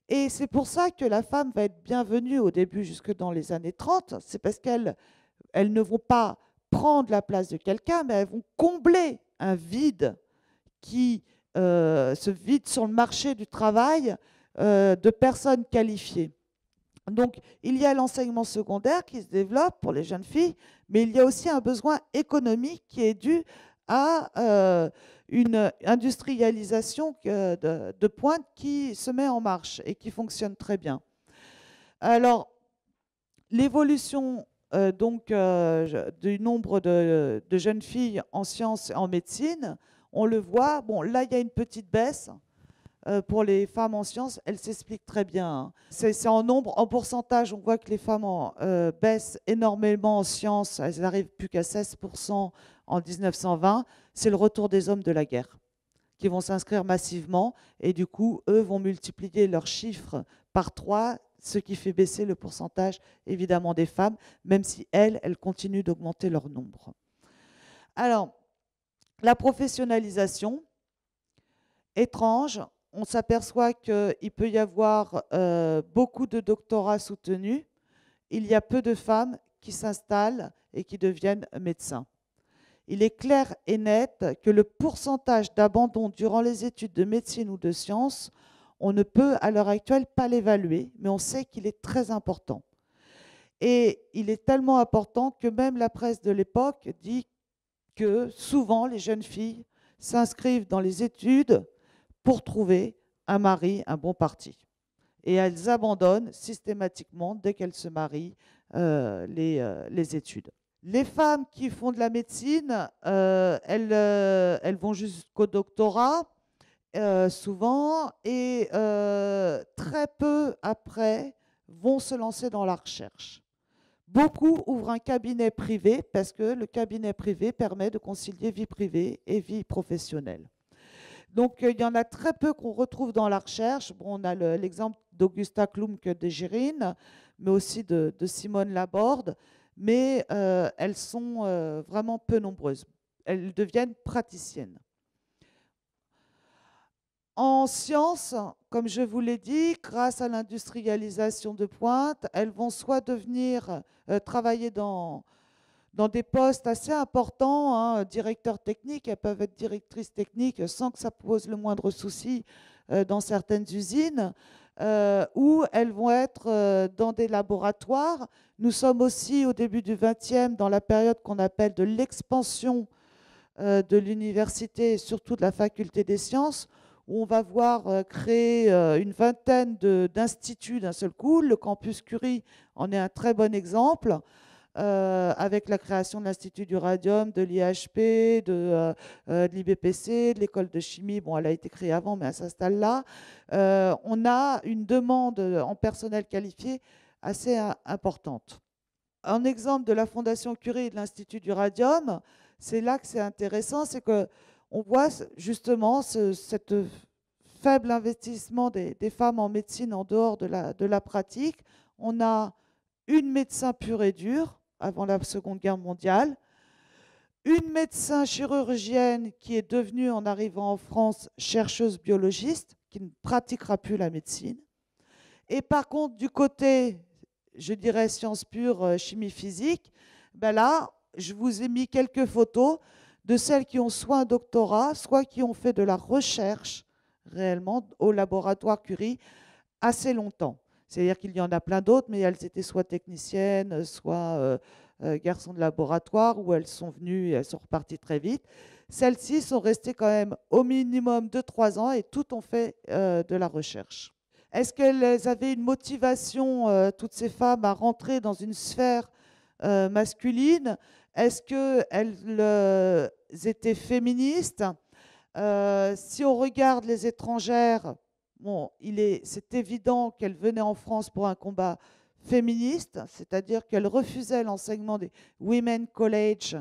Et c'est pour ça que la femme va être bienvenue au début, jusque dans les années 30, c'est parce qu'elles ne vont pas prendre la place de quelqu'un, mais elles vont combler un vide ce vide sur le marché du travail de personnes qualifiées. Donc, il y a l'enseignement secondaire qui se développe pour les jeunes filles, mais il y a aussi un besoin économique qui est dû à une industrialisation de pointe qui se met en marche et qui fonctionne très bien. Alors, l'évolution du nombre de jeunes filles en sciences et en médecine, on le voit. Bon, là, il y a une petite baisse pour les femmes en sciences. Elle s'explique très bien. C'est en nombre, en pourcentage, on voit que les femmes baissent énormément en sciences. Elles n'arrivent plus qu'à 16% en 1920. C'est le retour des hommes de la guerre qui vont s'inscrire massivement. Et du coup, eux vont multiplier leurs chiffres par 3, ce qui fait baisser le pourcentage, évidemment, des femmes, même si elles continuent d'augmenter leur nombre. Alors, la professionnalisation, étrange, on s'aperçoit qu'il peut y avoir beaucoup de doctorats soutenus. Il y a peu de femmes qui s'installent et qui deviennent médecins. Il est clair et net que le pourcentage d'abandon durant les études de médecine ou de sciences, on ne peut à l'heure actuelle pas l'évaluer, mais on sait qu'il est très important. Et il est tellement important que même la presse de l'époque dit que souvent les jeunes filles s'inscrivent dans les études pour trouver un mari, un bon parti. Et elles abandonnent systématiquement, dès qu'elles se marient, les études. Les femmes qui font de la médecine, elles vont jusqu'au doctorat, souvent, et très peu après vont se lancer dans la recherche. Beaucoup ouvrent un cabinet privé parce que le cabinet privé permet de concilier vie privée et vie professionnelle. Donc, il y en a très peu qu'on retrouve dans la recherche. Bon, on a l'exemple d'Augusta Klumke-Degerine, mais aussi de Simone Laborde, mais elles sont vraiment peu nombreuses. Elles deviennent praticiennes. En sciences, comme je vous l'ai dit, grâce à l'industrialisation de pointe, elles vont soit devenir travailler dans des postes assez importants, hein, directeurs techniques, elles peuvent être directrices techniques sans que ça pose le moindre souci dans certaines usines, ou elles vont être dans des laboratoires. Nous sommes aussi au début du XXe dans la période qu'on appelle de l'expansion de l'université et surtout de la faculté des sciences, où on va voir créer une vingtaine d'instituts d'un seul coup. Le campus Curie en est un très bon exemple, avec la création de l'Institut du Radium, de l'IHP, de l'IBPC, de l'école de chimie. Bon, elle a été créée avant, mais elle s'installe là. On a une demande en personnel qualifié assez importante. Un exemple de la Fondation Curie et de l'Institut du Radium, c'est là que c'est intéressant, c'est qu'on voit justement cet faible investissement des femmes en médecine en dehors de la pratique. On a une médecin pure et dure avant la Seconde Guerre mondiale, une médecin chirurgienne qui est devenue, en arrivant en France, chercheuse biologiste, qui ne pratiquera plus la médecine. Et par contre, du côté, je dirais, sciences pures, chimie physique, ben là, je vous ai mis quelques photos de celles qui ont soit un doctorat, soit qui ont fait de la recherche réellement au laboratoire Curie assez longtemps. C'est-à-dire qu'il y en a plein d'autres, mais elles étaient soit techniciennes, soit garçons de laboratoire, où elles sont venues et elles sont reparties très vite. Celles-ci sont restées quand même au minimum de 3 ans et toutes ont fait de la recherche. Est-ce qu'elles avaient une motivation, toutes ces femmes, à rentrer dans une sphère masculine? Est-ce qu'elles étaient féministes? Si on regarde les étrangères, bon, c'est évident qu'elles venaient en France pour un combat féministe, c'est-à-dire qu'elles refusaient l'enseignement des Women College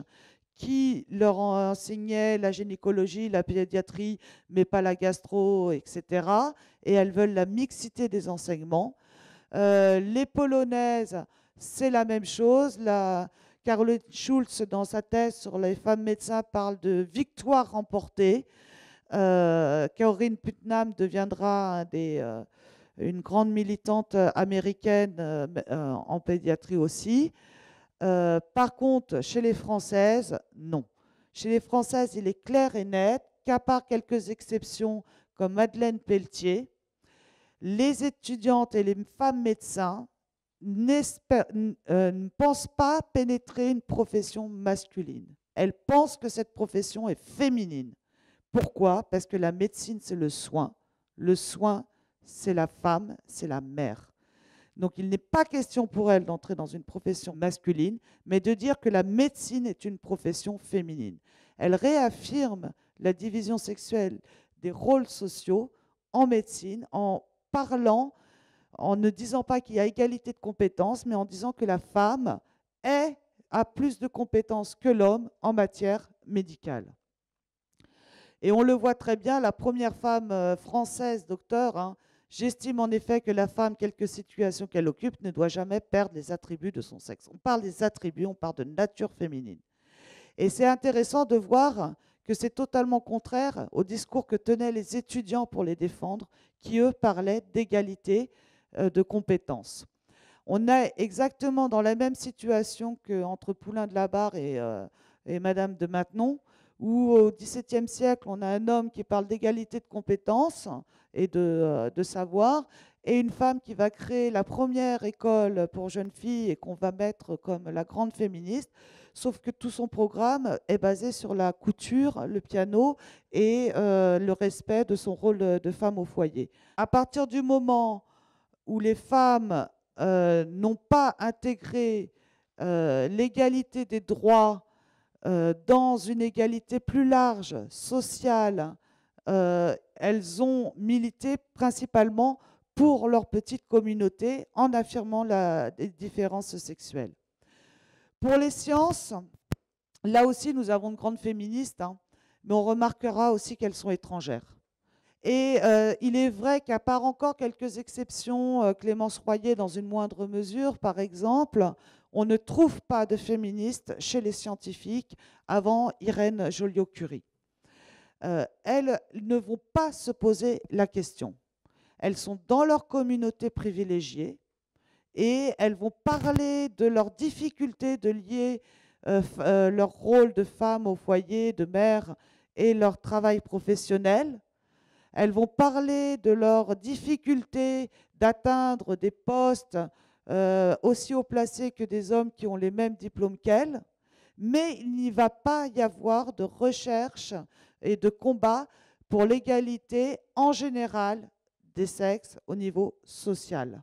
qui leur enseignaient la gynécologie, la pédiatrie, mais pas la gastro, etc. Et elles veulent la mixité des enseignements. Les Polonaises, c'est la même chose. Caroline Schulz, dans sa thèse sur les femmes médecins, parle de victoire remportée. Corinne Putnam deviendra une grande militante américaine en pédiatrie aussi. Par contre, chez les Françaises, non. Chez les Françaises, il est clair et net qu'à part quelques exceptions comme Madeleine Pelletier, les étudiantes et les femmes médecins ne pensent pas pénétrer une profession masculine. Elles pensent que cette profession est féminine. Pourquoi? Parce que la médecine, c'est le soin. Le soin, c'est la femme, c'est la mère. Donc, il n'est pas question pour elles d'entrer dans une profession masculine, mais de dire que la médecine est une profession féminine. Elles réaffirment la division sexuelle des rôles sociaux en médecine en parlant, en ne disant pas qu'il y a égalité de compétences, mais en disant que la femme a plus de compétences que l'homme en matière médicale. Et on le voit très bien, la première femme française docteur, hein, j'estime en effet que la femme, quelque situation qu'elle occupe, ne doit jamais perdre les attributs de son sexe. On parle des attributs, on parle de nature féminine. Et c'est intéressant de voir que c'est totalement contraire au discours que tenaient les étudiants pour les défendre, qui eux parlaient d'égalité de compétences. On est exactement dans la même situation qu'entre Poulain de la Barre et Madame de Maintenon, où au XVIIe siècle, on a un homme qui parle d'égalité de compétences et de savoir, et une femme qui va créer la première école pour jeunes filles et qu'on va mettre comme la grande féministe, sauf que tout son programme est basé sur la couture, le piano et le respect de son rôle de femme au foyer. À partir du moment où les femmes n'ont pas intégré l'égalité des droits dans une égalité plus large, sociale, elles ont milité principalement pour leur petite communauté en affirmant les différences sexuelles. Pour les sciences, là aussi nous avons de grandes féministes, hein, mais on remarquera aussi qu'elles sont étrangères. Et il est vrai qu'à part encore quelques exceptions, Clémence Royer dans une moindre mesure par exemple, on ne trouve pas de féministes chez les scientifiques avant Irène Joliot-Curie. Elles ne vont pas se poser la question. Elles sont dans leur communauté privilégiée et elles vont parler de leurs difficultés de lier leur rôle de femme au foyer, de mère et leur travail professionnel. Elles vont parler de leurs difficultés d'atteindre des postes aussi haut placés que des hommes qui ont les mêmes diplômes qu'elles, mais il n'y va pas y avoir de recherche et de combat pour l'égalité en général des sexes au niveau social.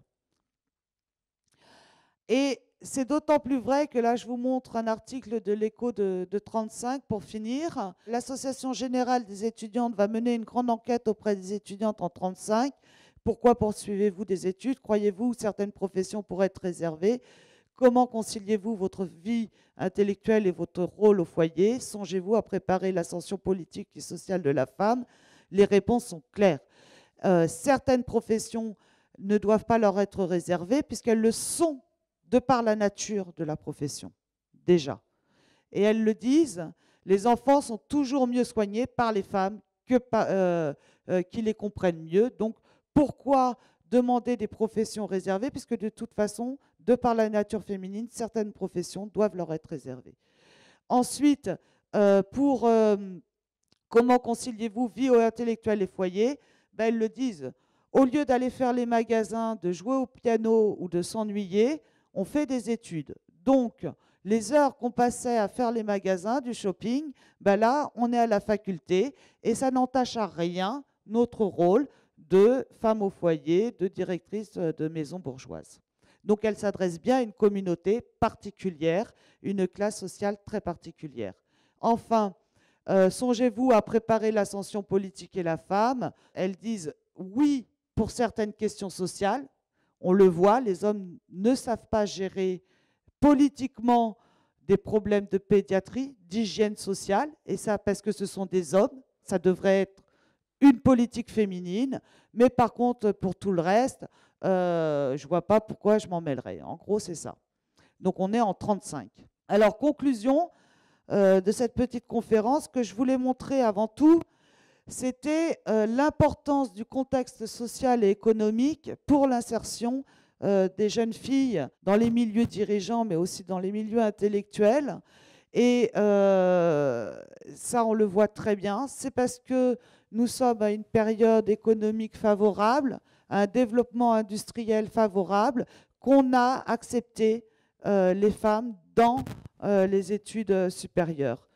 Et c'est d'autant plus vrai que là, je vous montre un article de l'Écho de 35 pour finir. L'Association générale des étudiantes va mener une grande enquête auprès des étudiantes en 35. Pourquoi poursuivez-vous des études? Croyez-vous que certaines professions pourraient être réservées? Comment conciliez-vous votre vie intellectuelle et votre rôle au foyer? Songez-vous à préparer l'ascension politique et sociale de la femme? Les réponses sont claires. Certaines professions ne doivent pas leur être réservées puisqu'elles le sont de par la nature de la profession, déjà. Et elles le disent, les enfants sont toujours mieux soignés par les femmes qui les comprennent mieux. Donc, pourquoi demander des professions réservées, puisque de toute façon, de par la nature féminine, certaines professions doivent leur être réservées. Ensuite, comment conciliez-vous vie intellectuelle et foyer? Ben, elles le disent. Au lieu d'aller faire les magasins, de jouer au piano ou de s'ennuyer, on fait des études. Donc, les heures qu'on passait à faire les magasins, du shopping, ben là, on est à la faculté et ça n'entache à rien notre rôle de femme au foyer, de directrice de maison bourgeoise. Donc, elle s'adresse bien à une communauté particulière, une classe sociale très particulière. Enfin, songez-vous à préparer l'ascension politique et la femme. Elles disent oui pour certaines questions sociales. On le voit, les hommes ne savent pas gérer politiquement des problèmes de pédiatrie, d'hygiène sociale, et ça parce que ce sont des hommes. Ça devrait être une politique féminine, mais par contre, pour tout le reste, je ne vois pas pourquoi je m'en mêlerais. En gros, c'est ça. Donc, on est en 35. Alors, conclusion de cette petite conférence que je voulais montrer avant tout, c'était l'importance du contexte social et économique pour l'insertion des jeunes filles dans les milieux dirigeants, mais aussi dans les milieux intellectuels. Et ça, on le voit très bien. C'est parce que nous sommes à une période économique favorable, à un développement industriel favorable, qu'on a accepté les femmes dans les études supérieures.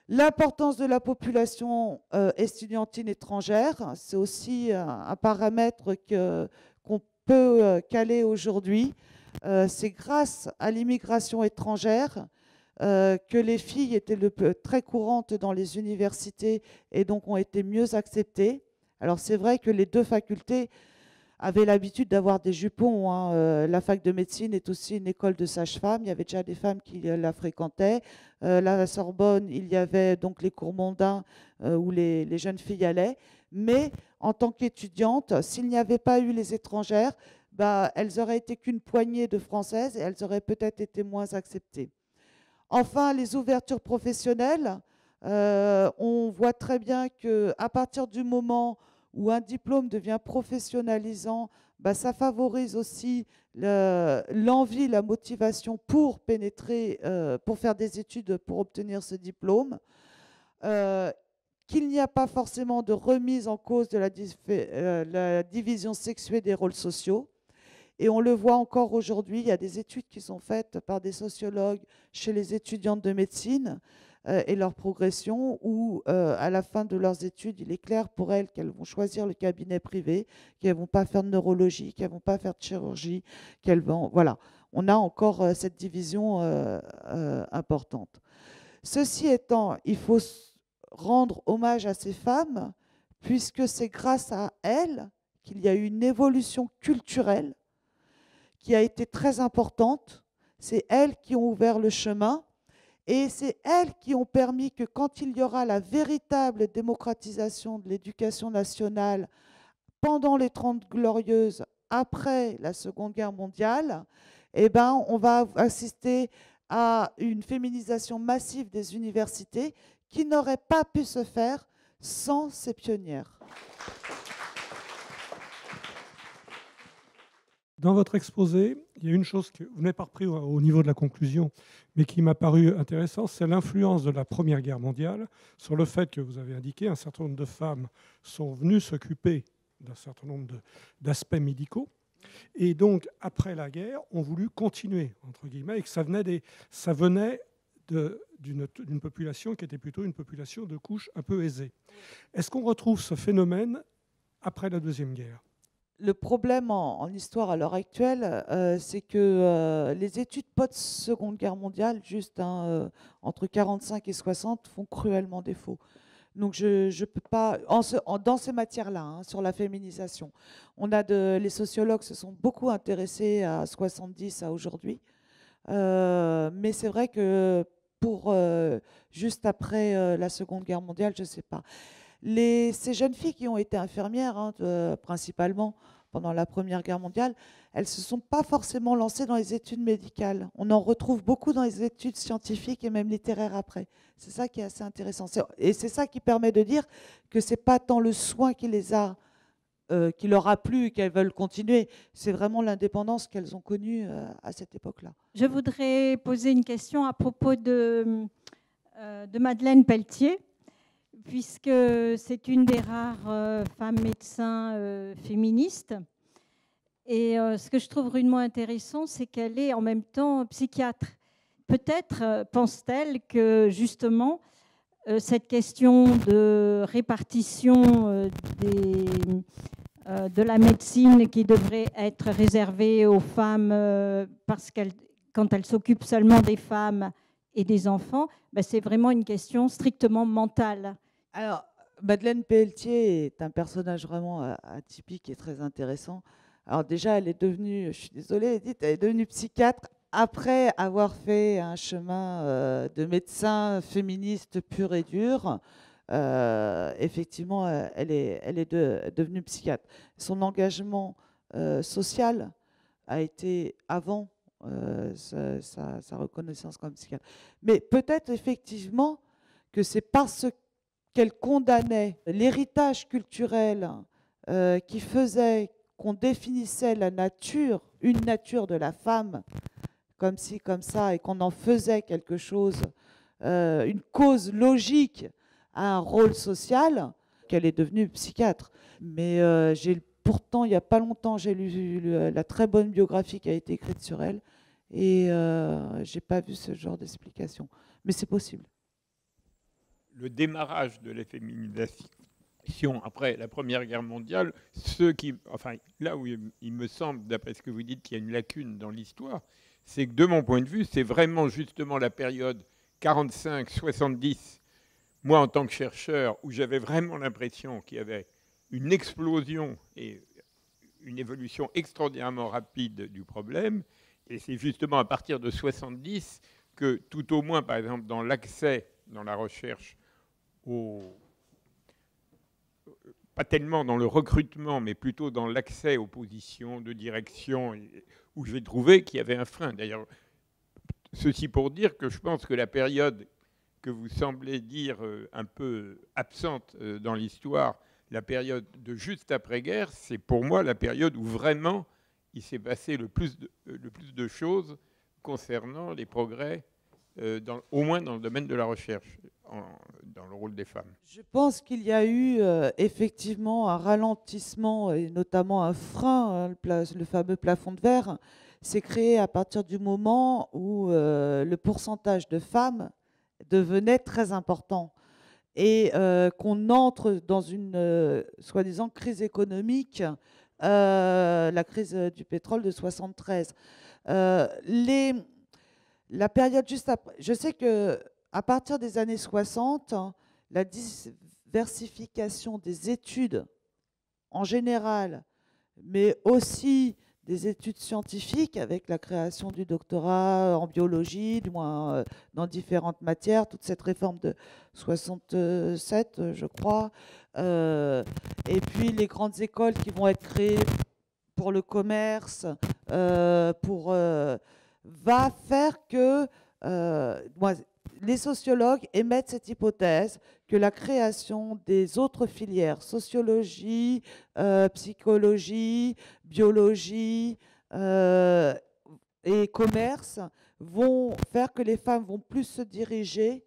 L'importance de la population estudiantine étrangère, c'est aussi un paramètre qu'on peut caler aujourd'hui. C'est grâce à l'immigration étrangère que les filles étaient très courantes dans les universités et donc ont été mieux acceptées. Alors c'est vrai que les deux facultés avaient l'habitude d'avoir des jupons. La fac de médecine est aussi une école de sages-femmes. Il y avait déjà des femmes qui la fréquentaient. La Sorbonne, il y avait donc les cours mondains où les jeunes filles allaient. Mais en tant qu'étudiantes, s'il n'y avait pas eu les étrangères, elles auraient été qu'une poignée de Françaises et elles auraient peut-être été moins acceptées. Enfin, les ouvertures professionnelles, on voit très bien qu'à partir du moment où un diplôme devient professionnalisant, ça favorise aussi l'envie, la motivation pour pénétrer, pour faire des études, pour obtenir ce diplôme. Qu'il n'y a pas forcément de remise en cause de la division sexuée des rôles sociaux. Et on le voit encore aujourd'hui, il y a des études qui sont faites par des sociologues chez les étudiantes de médecine et leur progression, où à la fin de leurs études, il est clair pour elles qu'elles vont choisir le cabinet privé, qu'elles ne vont pas faire de neurologie, qu'elles ne vont pas faire de chirurgie, qu'elles vont... Voilà, on a encore cette division importante. Ceci étant, il faut rendre hommage à ces femmes, puisque c'est grâce à elles qu'il y a eu une évolution culturelle qui a été très importante. C'est elles qui ont ouvert le chemin et c'est elles qui ont permis que quand il y aura la véritable démocratisation de l'éducation nationale pendant les 30 Glorieuses, après la Seconde Guerre mondiale, on va assister à une féminisation massive des universités qui n'aurait pas pu se faire sans ces pionnières. Dans votre exposé, il y a une chose que vous n'avez pas repris au niveau de la conclusion, mais qui m'a paru intéressante, c'est l'influence de la Première Guerre mondiale sur le fait que vous avez indiqué un certain nombre de femmes sont venues s'occuper d'un certain nombre d'aspects médicaux. Et donc, après la guerre, ont voulu continuer, entre guillemets, et que ça venait d'une population qui était plutôt une population de couches un peu aisées. Est-ce qu'on retrouve ce phénomène après la Deuxième Guerre? Le problème en histoire à l'heure actuelle, c'est que les études post-Seconde Guerre mondiale, juste entre 45 et 60, font cruellement défaut. Donc je peux pas, dans ces matières-là, hein, sur la féminisation, les sociologues se sont beaucoup intéressés à 70, à aujourd'hui. Mais c'est vrai que pour juste après la Seconde Guerre mondiale, je ne sais pas. Ces jeunes filles qui ont été infirmières, hein, principalement pendant la Première Guerre mondiale, elles ne se sont pas forcément lancées dans les études médicales. On en retrouve beaucoup dans les études scientifiques et même littéraires après. C'est ça qui est assez intéressant. Et c'est ça qui permet de dire que ce n'est pas tant le soin qui leur a plu et qu'elles veulent continuer, c'est vraiment l'indépendance qu'elles ont connue à cette époque-là. Je voudrais poser une question à propos de Madeleine Pelletier, puisque c'est une des rares femmes médecins féministes. Et ce que je trouve rudement intéressant, c'est qu'elle est en même temps psychiatre. Peut-être pense-t-elle que justement, cette question de répartition de la médecine qui devrait être réservée aux femmes parce quand elles s'occupent seulement des femmes et des enfants, ben c'est vraiment une question strictement mentale. Alors, Madeleine Pelletier est un personnage vraiment atypique et très intéressant. Alors déjà, elle est devenue, je suis désolée Edith, elle est devenue psychiatre après avoir fait un chemin de médecin féministe pur et dur. Effectivement, elle est devenue psychiatre. Son engagement social a été avant sa reconnaissance comme psychiatre. Mais peut-être effectivement que c'est parce qu'elle condamnait l'héritage culturel qui faisait qu'on définissait la nature, une nature de la femme, comme ci, comme ça, et qu'on en faisait quelque chose, une cause logique à un rôle social, qu'elle est devenue psychiatre. Mais pourtant, il n'y a pas longtemps, j'ai lu la très bonne biographie qui a été écrite sur elle, et je n'ai pas vu ce genre d'explication. Mais c'est possible. Le démarrage de la féminisation après la Première Guerre mondiale, là où il me semble, d'après ce que vous dites, qu'il y a une lacune dans l'histoire, c'est que de mon point de vue, c'est vraiment justement la période 45-70, moi en tant que chercheur, où j'avais vraiment l'impression qu'il y avait une explosion et une évolution extraordinairement rapide du problème. Et c'est justement à partir de 70 que, tout au moins, par exemple, dans l'accès, dans la recherche, pas tellement dans le recrutement, mais plutôt dans l'accès aux positions de direction, où j'ai trouvé qu'il y avait un frein. D'ailleurs, ceci pour dire que je pense que la période que vous semblez dire un peu absente dans l'histoire, la période de juste après-guerre, c'est pour moi la période où vraiment il s'est passé le plus de choses concernant les progrès, au moins dans le domaine de la recherche, dans le rôle des femmes. Je pense qu'il y a eu effectivement un ralentissement et notamment un frein, hein, le fameux plafond de verre, s'est créé à partir du moment où le pourcentage de femmes devenait très important et qu'on entre dans une soi-disant crise économique, la crise du pétrole de 73. La période juste après, je sais qu'à partir des années 60, la diversification des études en général, mais aussi des études scientifiques avec la création du doctorat en biologie, du moins dans différentes matières, toute cette réforme de 67, je crois, et puis les grandes écoles qui vont être créées pour le commerce, va faire que les sociologues émettent cette hypothèse que la création des autres filières, sociologie, psychologie, biologie et commerce, vont faire que les femmes vont plus se diriger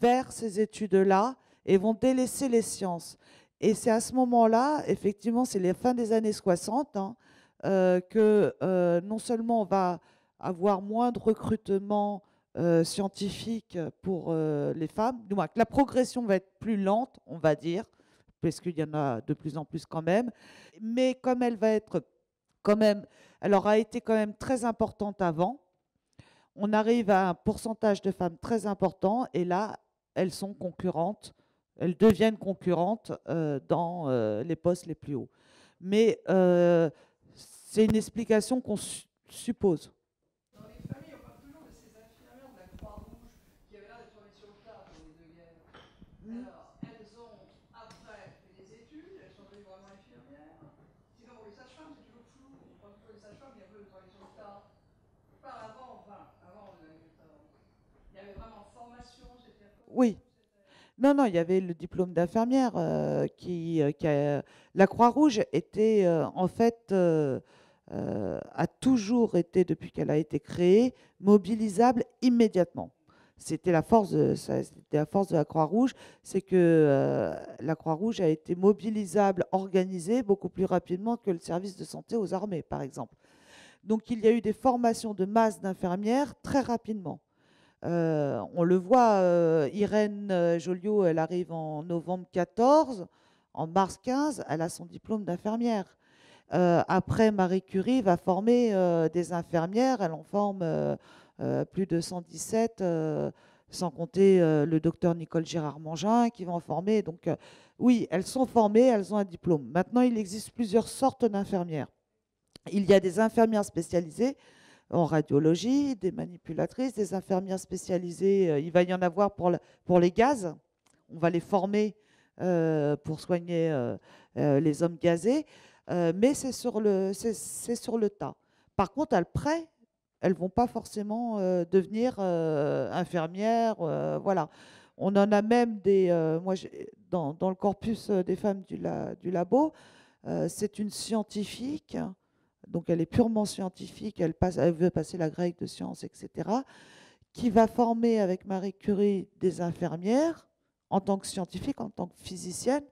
vers ces études-là et vont délaisser les sciences. Et c'est à ce moment-là, effectivement, c'est les fins des années 60, hein, que non seulement on va avoir moins de recrutement scientifique pour les femmes, du moins que la progression va être plus lente, on va dire, parce qu'il y en a de plus en plus quand même, mais comme elle va être quand même, elle aura été quand même très importante avant, on arrive à un pourcentage de femmes très important, et là, elles sont concurrentes, elles deviennent concurrentes dans les postes les plus hauts. Mais c'est une explication qu'on suppose. Dans les familles, on parle toujours de ces infirmières de la Croix-Rouge qui avaient l'air d'être tombées sur le tas pour les deux guerres. Alors, elles ont, après, fait des études, elles sont devenues vraiment infirmières. Sinon, pour les sages-femmes, c'est toujours flou. On parle toujours des sages-femmes qui avaient travaillé sur le tas. Par avant, enfin, avant, il y avait vraiment formation, c'était... Oui. Non, non, il y avait le diplôme d'infirmière la Croix-Rouge était en fait a toujours été, depuis qu'elle a été créée, mobilisable immédiatement. C'était la force de la Croix-Rouge, c'est que la Croix-Rouge a été mobilisable, organisée beaucoup plus rapidement que le service de santé aux armées, par exemple. Donc il y a eu des formations de masse d'infirmières très rapidement. On le voit, Irène Joliot, elle arrive en novembre 14, en mars 15, elle a son diplôme d'infirmière. Après, Marie Curie va former des infirmières, elle en forme plus de 117, sans compter le docteur Nicole Girard-Mangin qui va en former. Donc oui, elles sont formées, elles ont un diplôme. Maintenant, il existe plusieurs sortes d'infirmières. Il y a des infirmières spécialisées en radiologie, des manipulatrices, des infirmières spécialisées. Il va y en avoir pour les gaz. On va les former pour soigner les hommes gazés. Mais c'est sur le tas. Par contre, après, elles ne vont pas forcément devenir infirmières. Voilà. On en a même moi, dans le corpus des femmes du labo, c'est une scientifique. Donc elle est purement scientifique, elle veut passer la grecque de sciences, etc., qui va former avec Marie Curie des infirmières en tant que scientifique, en tant que physicienne,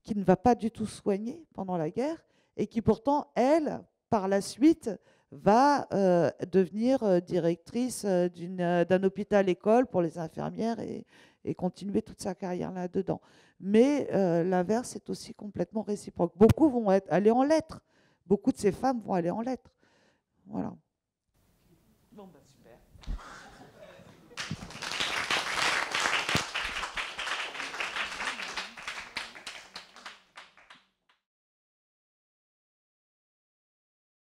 qui ne va pas du tout soigner pendant la guerre et qui pourtant, elle, par la suite, va devenir directrice d'un hôpital-école pour les infirmières et continuer toute sa carrière là-dedans. Mais l'inverse est aussi complètement réciproque. Beaucoup vont aller en lettres. Beaucoup de ces femmes vont aller en lettres. Voilà. Bon, ben super.